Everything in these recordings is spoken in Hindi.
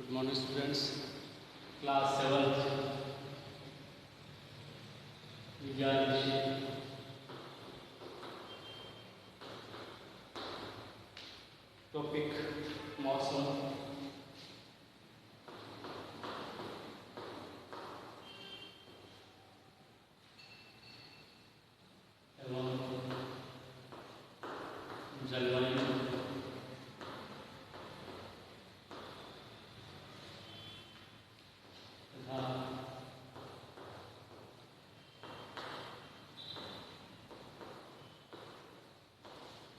Good morning, students. Class 7th विज्ञान विषय टॉपिक मौसम। एवं जलवायु तथा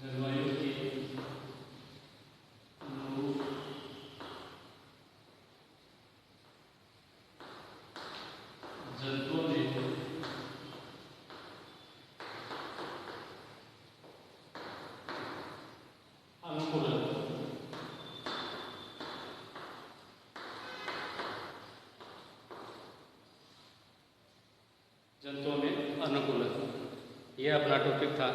जलवायु के अनुरूप जंतुओं में अनुकूलन। जंतुओं में अनुकूलन, यह अपना टॉपिक था।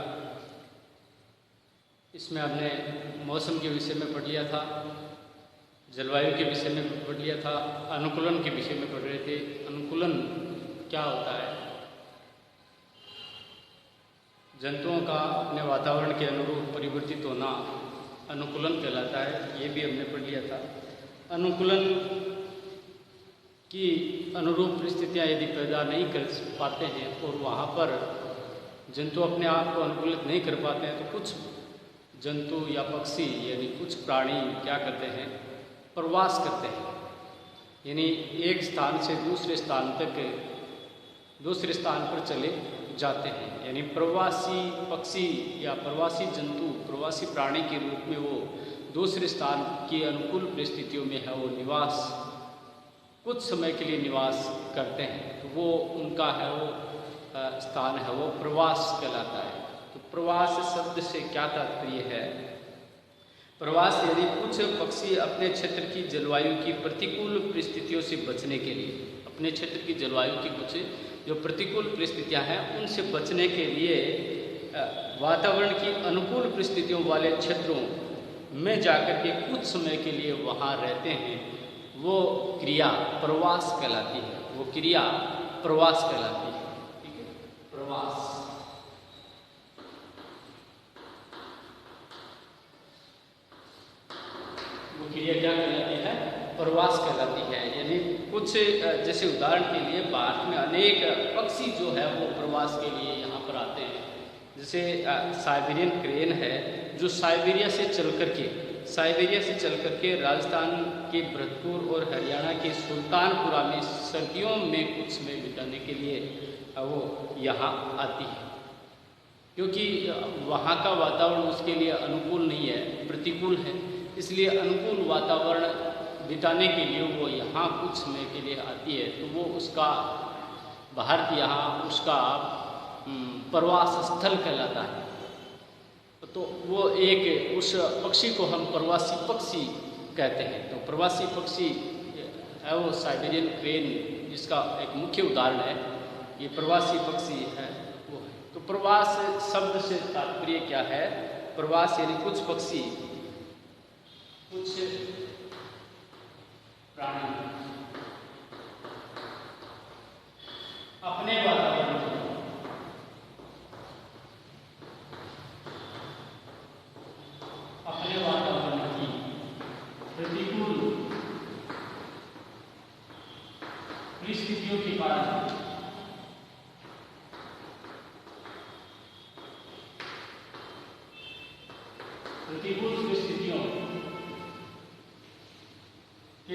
इसमें हमने मौसम के विषय में पढ़ लिया था, जलवायु के विषय में पढ़ लिया था, अनुकूलन के विषय में पढ़ रहे थे। अनुकूलन क्या होता है? जंतुओं का अपने वातावरण के अनुरूप परिवर्तित होना अनुकूलन कहलाता है, ये भी हमने पढ़ लिया था। अनुकूलन की अनुरूप परिस्थितियाँ यदि पैदा नहीं कर पाते हैं और वहाँ पर जंतु अपने आप को अनुकूलित नहीं कर पाते हैं, तो कुछ जंतु या पक्षी यानी कुछ प्राणी क्या करते हैं? प्रवास करते हैं, यानी एक स्थान से दूसरे स्थान तक दूसरे स्थान पर चले जाते हैं। यानी प्रवासी पक्षी या प्रवासी जंतु, प्रवासी प्राणी के रूप में वो दूसरे स्थान की अनुकूल परिस्थितियों में है वो निवास, कुछ समय के लिए निवास करते हैं। तो वो उनका है वो स्थान है वो प्रवास कहलाता है। तो प्रवास शब्द से क्या तात्पर्य है? प्रवास यानी कुछ पक्षी अपने क्षेत्र की जलवायु की प्रतिकूल परिस्थितियों से बचने के लिए, अपने क्षेत्र की जलवायु की कुछ जो प्रतिकूल परिस्थितियां हैं उनसे बचने के लिए वातावरण की अनुकूल परिस्थितियों वाले क्षेत्रों में जाकर के कुछ समय के लिए वहाँ रहते हैं। वो क्रिया प्रवास कहलाती है, वो क्रिया प्रवास कहलाती है। ठीक है, प्रवास। वो क्रिया क्या कहलाती है? प्रवास कहलाती है। यानी कुछ जैसे उदाहरण के लिए भारत में अनेक पक्षी जो है वो प्रवास के लिए यहाँ पर आते हैं। जैसे साइबेरियन क्रेन है जो साइबेरिया से चल करके राजस्थान के भरतपुर और हरियाणा के सुल्तानपुरा में सर्दियों में कुछ समय बिताने के लिए वो यहाँ आती है, क्योंकि वहाँ का वातावरण उसके लिए अनुकूल नहीं है, प्रतिकूल है। इसलिए अनुकूल वातावरण बिताने के लिए वो यहाँ कुछ समय के लिए आती है। तो वो उसका भारत यहाँ उसका प्रवास स्थल कहलाता है। तो वो एक उस पक्षी को हम प्रवासी पक्षी कहते हैं। तो प्रवासी पक्षी है वो साइबेरियन क्रेन, जिसका एक मुख्य उदाहरण है। ये प्रवासी पक्षी है वो है। तो प्रवास शब्द से तात्पर्य क्या है? प्रवास यानी कुछ पक्षी, कुछ प्राणी अपने वातावरण की प्रतिकूल परिस्थितियों के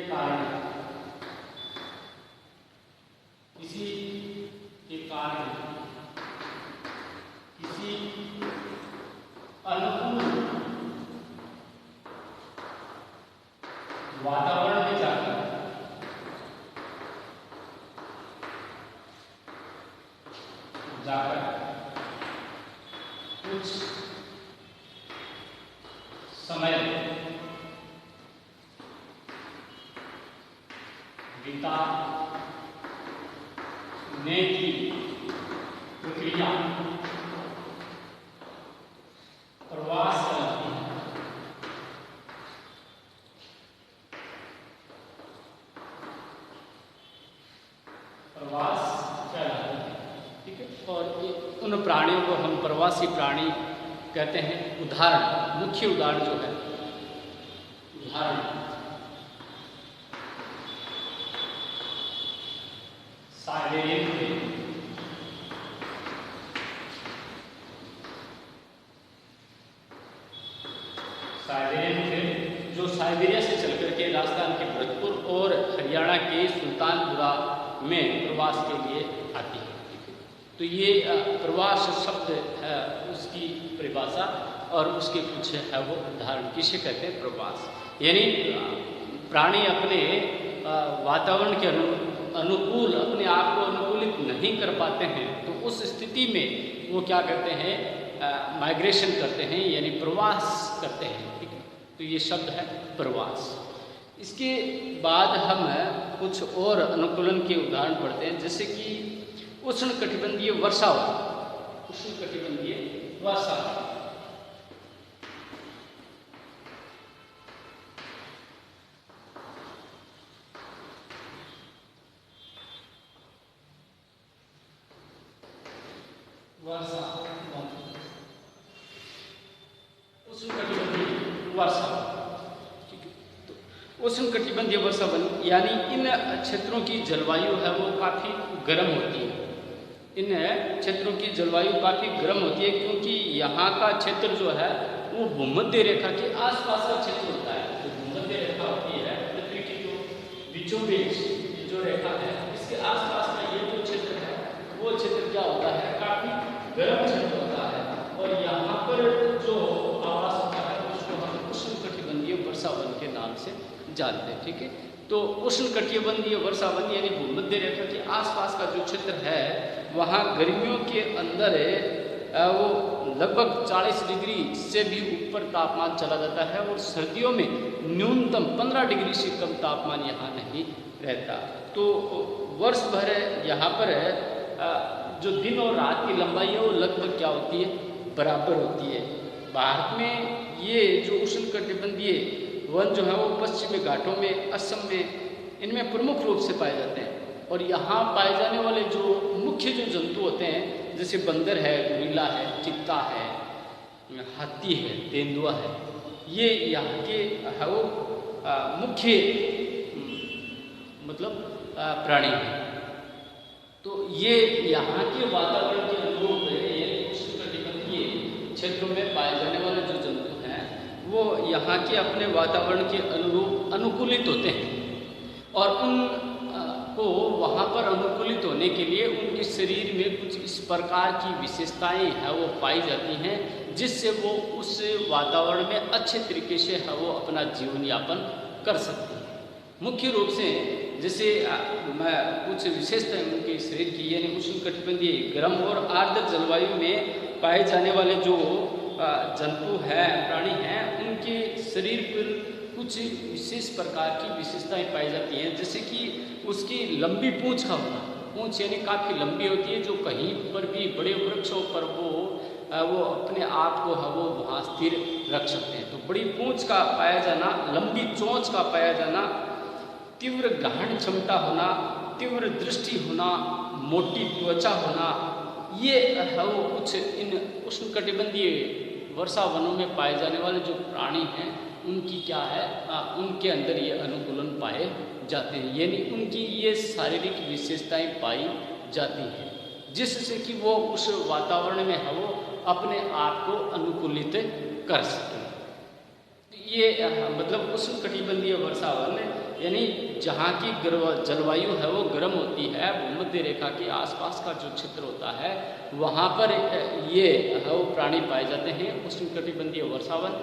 कारण किसी अनुकूल वातावरण में जाकर कुछ समय बिताने की प्रक्रिया प्रवास कहलाती है। प्रवास कहलाते हैं। ठीक है, और उन प्राणियों को हम प्रवासी प्राणी कहते हैं। उदाहरण, मुख्य उदाहरण जो है, उदाहरण साइबेरियन क्रेन, जो साइबेरिया से चल करके राजस्थान के भरतपुर और हरियाणा के सुल्तानपुरा में प्रवास के लिए आती है। तो ये प्रवास शब्द है, उसकी परिभाषा और उसके कुछ है वो उदाहरण किसे कहते हैं, प्रवास। यानी प्राणी अपने वातावरण के अनुकूल अपने आप को अनुकूलित नहीं कर पाते हैं, तो उस स्थिति में वो क्या करते हैं, माइग्रेशन करते हैं, यानी प्रवास करते हैं। ठीक है, तो ये शब्द है प्रवास। इसके बाद हम कुछ और अनुकूलन के उदाहरण पढ़ते हैं, जैसे कि उष्णकटिबंधीय वर्षावन। उष्णकटिबंधीय वर्षावन उष्णकटिबंधीय वर्षावन यानी इन क्षेत्रों की जलवायु है वो काफ़ी गर्म होती है। इन क्षेत्रों की जलवायु काफ़ी गर्म होती है, क्योंकि यहाँ का क्षेत्र जो है वो भूमध्य रेखा के आसपास का क्षेत्र होता है। जो भूमध्य रेखा होती है, पृथ्वी की जो बीचों बीच जो रेखा है, इसके आसपास का ये जो क्षेत्र है वो क्षेत्र क्या होता है, काफ़ी गर्म क्षेत्र होता है। और यहाँ पर जो आवास होता है उसको हम उष्णकटिबंधीय वर्षावन के नाम से जानते हैं। ठीक है, तो उष्णकटिबंधीय वर्षावन यानी भूमध्य रेखा के आसपास का जो क्षेत्र है, वहाँ गर्मियों के अंदर वो लगभग 40 डिग्री से भी ऊपर तापमान चला जाता है, और सर्दियों में न्यूनतम 15 डिग्री से कम तापमान यहाँ नहीं रहता। तो वर्ष भर यहाँ पर जो दिन और रात की लंबाई है वो लगभग क्या होती है, बराबर होती है। भारत में ये जो उष्णकटिबंधीय वन जो है वो पश्चिमी घाटों में, असम में, इनमें प्रमुख रूप से पाए जाते हैं। और यहाँ पाए जाने वाले जो मुख्य जो जंतु होते हैं, जैसे बंदर है, गोरिल्ला है, चित्ता है, हाथी है, तेंदुआ है, ये यहाँ के है वो मुख्य मतलब प्राणी हैं। तो ये यहाँ के वातावरण के अनुरूप उष्णकटिबंधीय क्षेत्रों में पाए जाने वाले जो जंतु हैं वो यहाँ के अपने वातावरण के अनुरूप अनुकूलित होते हैं, और उन को वहाँ पर अनुकूलित होने के लिए उनके शरीर में कुछ इस प्रकार की विशेषताएं हैं वो पाई जाती हैं, जिससे वो उस वातावरण में अच्छे तरीके से है वो अपना जीवन यापन कर सकते हैं। मुख्य रूप से जैसे मैं कुछ विशेषताएं उनके शरीर की, यानी उष्णकटिबंधीय गर्म और आर्द्र जलवायु में पाए जाने वाले जो जंतु हैं, प्राणी हैं, उनके शरीर पर कुछ विशेष प्रकार की विशेषताएं पाई जाती हैं, जैसे कि उसकी लंबी पूंछ का होना। पूंछ यानी काफ़ी लंबी होती है, जो कहीं पर भी बड़े वृक्षों पर वो अपने आप को वो वहाँ स्थिर रख सकते हैं। तो बड़ी पूंछ का पाया जाना, लंबी चोंच का पाया जाना, तीव्र ग्रहण क्षमता होना, तीव्र दृष्टि होना, मोटी त्वचा होना, ये है वो कुछ इन उष्णकटिबंधीय वर्षावनों में पाए जाने वाले जो प्राणी हैं उनकी क्या है, उनके अंदर ये अनुकूलन पाए जाते हैं। यानी उनकी ये शारीरिक विशेषताएं पाई जाती हैं, जिससे कि वो उस वातावरण में है वो अपने आप को अनुकूलित कर सकें। ये मतलब उष्णकटिबंधीय वर्षावन यानी जहाँ की जलवायु है वो गर्म होती है, भूमध्य रेखा के आसपास का जो क्षेत्र होता है वहाँ पर ये है वो प्राणी पाए जाते हैं। उष्णकटिबंधीय वर्षावन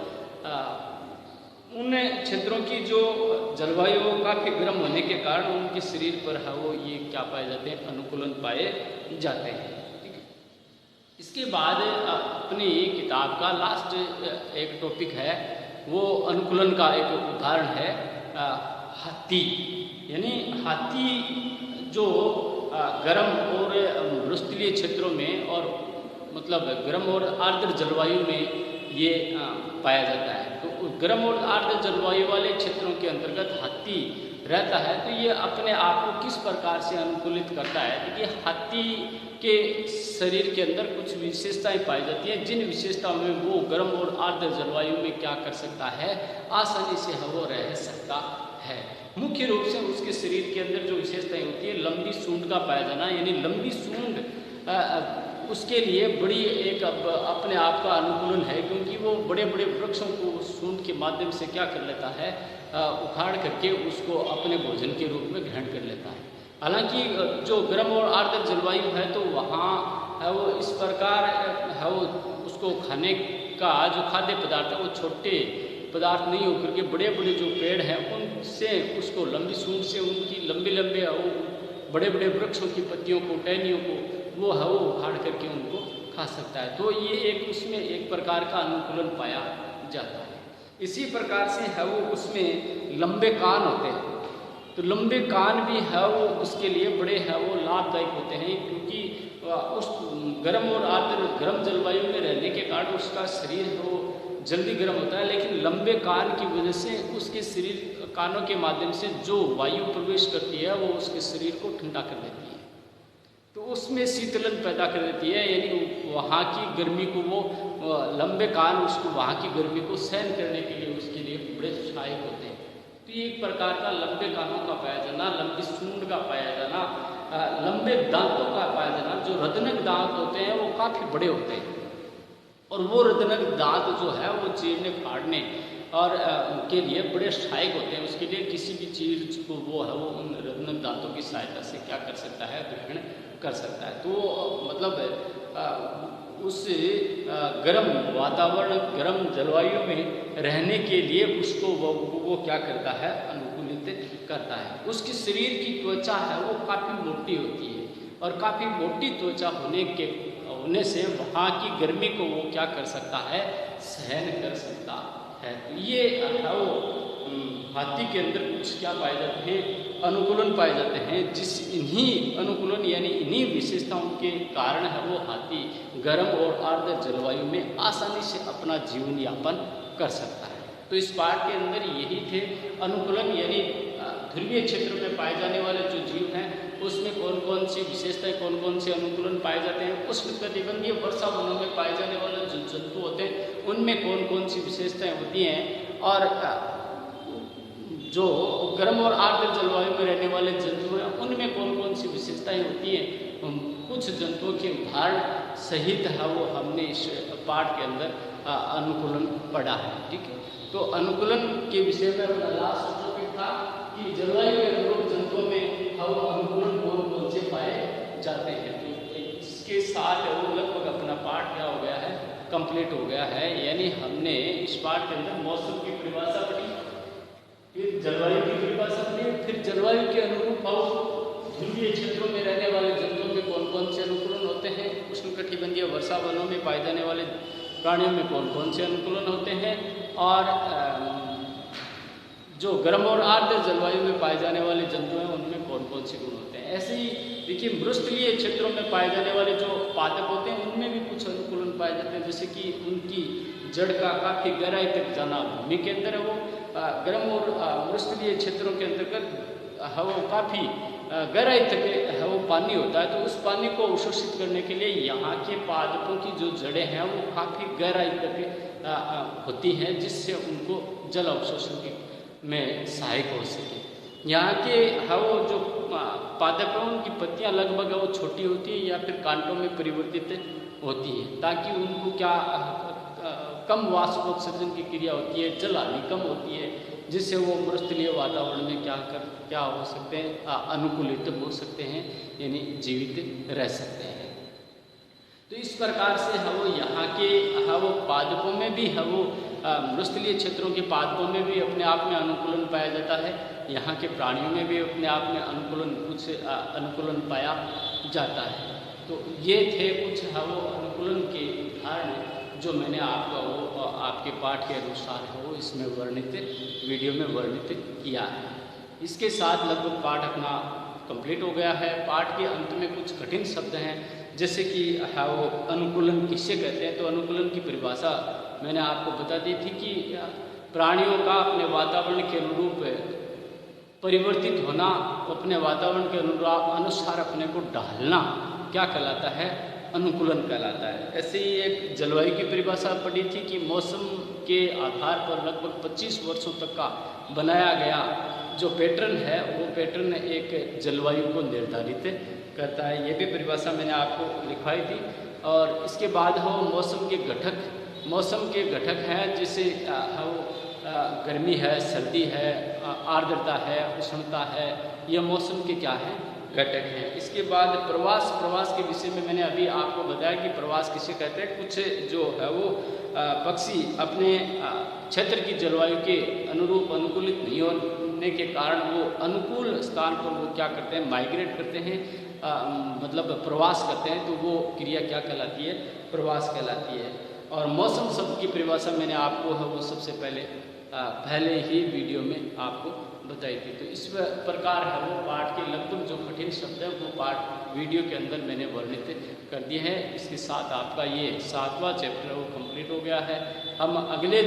उन क्षेत्रों की जो जलवायु काफ़ी गर्म होने के कारण उनके शरीर पर है वो ये क्या पाए जाते हैं, अनुकूलन पाए जाते हैं। ठीक है, इसके बाद अपनी किताब का लास्ट एक टॉपिक है वो अनुकूलन का एक उदाहरण है हाथी। यानी हाथी जो गर्म और मरुस्थलीय क्षेत्रों में और मतलब गर्म और आर्द्र जलवायु में ये पाया जाता है। तो गर्म और आर्द्र जलवायु वाले क्षेत्रों के अंतर्गत हाथी रहता है। तो ये अपने आप को किस प्रकार से अनुकूलित करता है? देखिए, हाथी के शरीर के अंदर कुछ विशेषताएं पाई जाती हैं, जिन विशेषताओं में वो गर्म और आर्द्र जलवायु में क्या कर सकता है, आसानी से वो रह सकता है। मुख्य रूप से उसके शरीर के अंदर जो विशेषताएं होती है, लंबी सूंड का पाया जाना, यानी लंबी सूंड उसके लिए बड़ी एक अपने आप का अनुकूलन है, क्योंकि वो बड़े बड़े वृक्षों को सूंड के माध्यम से क्या कर लेता है, उखाड़ करके उसको अपने भोजन के रूप में ग्रहण कर लेता है। हालांकि जो गर्म और आर्द्र जलवायु है तो वहाँ वो इस प्रकार है, वो उसको खाने का जो खाद्य पदार्थ है वो छोटे पदार्थ नहीं होकर के बड़े बड़े जो पेड़ हैं उनसे उसको लंबी सूंड से उनकी लंबे लंबे बड़े बड़े वृक्षों की पत्तियों को, टहनियों को वो है वो उखाड़ करके उनको खा सकता है। तो ये एक उसमें एक प्रकार का अनुकूलन पाया जाता है। इसी प्रकार से है वो उसमें लंबे कान होते हैं। तो लंबे कान भी है वो उसके लिए बड़े है वो लाभदायक होते हैं, क्योंकि उस गर्म और आर्द्र गर्म जलवायु में रहने के कारण उसका शरीर वो जल्दी गर्म होता है, लेकिन लंबे कान की वजह से उसके शरीर कानों के माध्यम से जो वायु प्रवेश करती है वो उसके शरीर को ठंडा कर देती है। तो उसमें शीतलन पैदा कर देती है, यानी वहाँ की गर्मी को वो लंबे कान उसको वहाँ की गर्मी को सहन करने के लिए उसके लिए बड़े सहायक होते हैं। तो ये एक प्रकार का लंबे कानों का पाया जाना, लंबी सूंड का पाया जाना, लंबे दांतों का पाया जाना। जो रत्नक दांत होते हैं वो काफ़ी बड़े होते हैं, और वो रत्नक दांत जो है वो चीरने फाड़ने और के लिए बड़े सहायक होते हैं। उसके लिए किसी भी चीज़ को वो है वो उन रत्नक दांतों की सहायता से क्या कर सकता है, ग्रहण कर सकता है। तो मतलब उस गर्म वातावरण, गर्म जलवायु में रहने के लिए उसको वो क्या करता है, अनुकूलित करता है। उसके शरीर की त्वचा है वो काफ़ी मोटी होती है, और काफ़ी मोटी त्वचा होने से वहाँ की गर्मी को वो क्या कर सकता है, सहन कर सकता है। तो ये है वो हाथी के अंदर कुछ क्या पाए जाते हैं, अनुकूलन पाए जाते हैं, इन्हीं अनुकूलन यानी इन्हीं विशेषताओं के कारण है वो हाथी गर्म और आर्द्र जलवायु में आसानी से अपना जीवन यापन कर सकता है। तो इस पाठ के अंदर यही थे अनुकूलन, यानी ध्रुवीय क्षेत्र में पाए जाने वाले जो जीव हैं उसमें कौन कौन सी विशेषताएं, कौन कौन से अनुकूलन पाए जाते हैं। उष्णकटिबंधीय वर्षा वनों में पाए जाने वाले जो जंतु होते हैं उनमें कौन कौन सी विशेषताएं होती हैं, और जो गर्म और आर्द्र जलवायु में रहने वाले जंतु हैं उनमें कौन कौन सी विशेषताएं होती हैं। कुछ जंतुओं के उदाहरण सहित है वो हमने इस पाठ के अंदर अनुकूलन पढ़ा है। ठीक है, तो अनुकूलन के विषय में अपना लास्ट टॉपिक था कि जलवायु के अनुरूप जंतुओं में हम अनुकूलन कौन कौन से पाए जाते हैं। तो इसके साथ वो लगभग अपना पाठ क्या हो गया है, कंप्लीट हो गया है। यानी हमने इस पाठ के अंदर मौसम की परिभाषा पढ़ी, फिर जलवायु की परिभाषा पढ़ी, फिर जलवायु के अनुरूप ध्रुवीय क्षेत्रों में रहने वाले जंतुओं में कौन कौन से अनुकूलन होते हैं, उष्णकटिबंधीय वर्षा वनों में पाए जाने वाले प्राणियों में कौन कौन से अनुकूलन होते हैं, और जो गर्म और आर्द्र जलवायु में पाए जाने वाले जंतु हैं उनमें कौन कौन से गुण होते हैं। ऐसे ही देखिए, मृस्थलीय क्षेत्रों में पाए जाने वाले जो पादप होते हैं उनमें भी कुछ अनुकूलन पाए जाते हैं, जैसे कि उनकी जड़ का काफ़ी गहराई तक जाना। भूमि के अंदर है वो गर्म और मृस्थलीय क्षेत्रों के अंतर्गत है वो काफ़ी गहराई तक है वो पानी होता है, तो उस पानी को अवशोषित करने के लिए यहाँ के पादपों की जो जड़ें हैं वो काफ़ी गहराई तक होती हैं, जिससे उनको जल अवशोषण में सहायक हो सके। यहाँ के है वो जो पादप हैं उनकी पत्तियाँ लगभग वो छोटी होती है या फिर कांटों में परिवर्तित होती हैं, ताकि उनको क्या कम वाष्पोत्सर्जन की क्रिया होती है, जल हानि कम होती है, जिससे वो मृस्थलीय वातावरण में क्या हो सकते हैं, अनुकूलित हो सकते हैं, यानी जीवित रह सकते हैं। तो इस प्रकार से है वो यहाँ के है वो पादपों में भी है वो मृस्थलीय क्षेत्रों के पादपों में भी अपने आप में अनुकूलन पाया जाता है, यहाँ के प्राणियों में भी अपने आप में अनुकूलन पाया जाता है। तो ये थे कुछ है वो अनुकूलन के उदाहरण जो मैंने आपके पाठ के अनुसार है वो इसमें वीडियो में वर्णित किया है। इसके साथ लगभग पाठ अपना कंप्लीट हो गया है। पाठ के अंत में कुछ कठिन शब्द हैं, जैसे कि है वो अनुकूलन किससे कहते हैं, तो अनुकूलन की परिभाषा मैंने आपको बता दी थी कि प्राणियों का अपने वातावरण के अनुरूप परिवर्तित होना, अपने वातावरण के अनुसार अपने को ढालना क्या कहलाता है? अनुकूलन कहलाता है। ऐसे ही एक जलवायु की परिभाषा पढ़ी थी कि मौसम के आधार पर लगभग 25 वर्षों तक का बनाया गया जो पैटर्न है वो पैटर्न एक जलवायु को निर्धारित करता है। ये भी परिभाषा मैंने आपको लिखवाई थी। और इसके बाद हो मौसम के घटक। मौसम के घटक हैं जैसे गर्मी है, सर्दी है, आर्द्रता है, उष्णता है, ये मौसम के क्या हैं? घटक हैं। इसके बाद प्रवास। प्रवास के विषय में मैंने अभी आपको बताया कि प्रवास किसे कहते हैं। कुछ जो है वो पक्षी अपने क्षेत्र की जलवायु के अनुरूप अनुकूलित नहीं होने के कारण वो अनुकूल स्थान पर वो क्या करते हैं? माइग्रेट करते हैं, मतलब प्रवास करते हैं। तो वो क्रिया क्या कहलाती है? प्रवास कहलाती है। और मौसम शब्द की परिभाषा मैंने आपको है वो सबसे पहले ही वीडियो में आपको बताई थी। तो इस प्रकार है वो पाठ के लगभग जो कठिन शब्द है वो पाठ वीडियो के अंदर मैंने वर्णित कर दिए हैं। इसके साथ आपका ये 7वां चैप्टर वो कंप्लीट हो गया है। हम अगला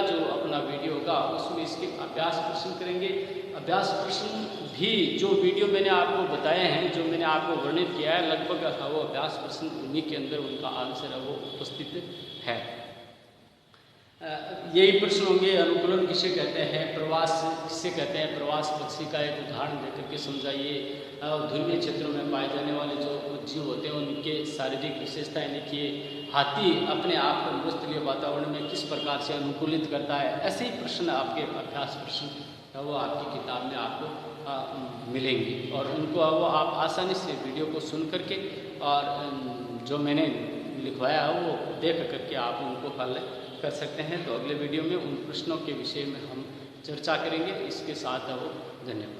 जो अपना वीडियो होगा उसमें इसके अभ्यास प्रश्न करेंगे। अभ्यास प्रश्न भी जो वीडियो मैंने आपको बताए हैं, जो मैंने आपको वर्णित किया है, लगभग वो अभ्यास प्रश्न उन्हीं के अंदर उनका आंसर है वो उपस्थित है। यही प्रश्न होंगे। अनुकूलन किसे कहते हैं? प्रवास किसे कहते हैं? प्रवास पक्षी का एक उदाहरण देकर के समझाइए। ध्रुवीय क्षेत्रों में पाए जाने वाले जो जीव होते हैं उनके शारीरिक विशेषताएं लिखिए। हाथी अपने आप को मरुस्थलीय वातावरण में किस प्रकार से अनुकूलित करता है? ऐसे ही प्रश्न आपके अभ्यास प्रश्न वो आपकी किताब में आपको मिलेंगे और उनको वो आप आसानी से वीडियो को सुन करके और जो मैंने लिखवाया है वो देख करके आप उनको हल कर सकते हैं। तो अगले वीडियो में उन प्रश्नों के विषय में हम चर्चा करेंगे। इसके साथ वो धन्यवाद।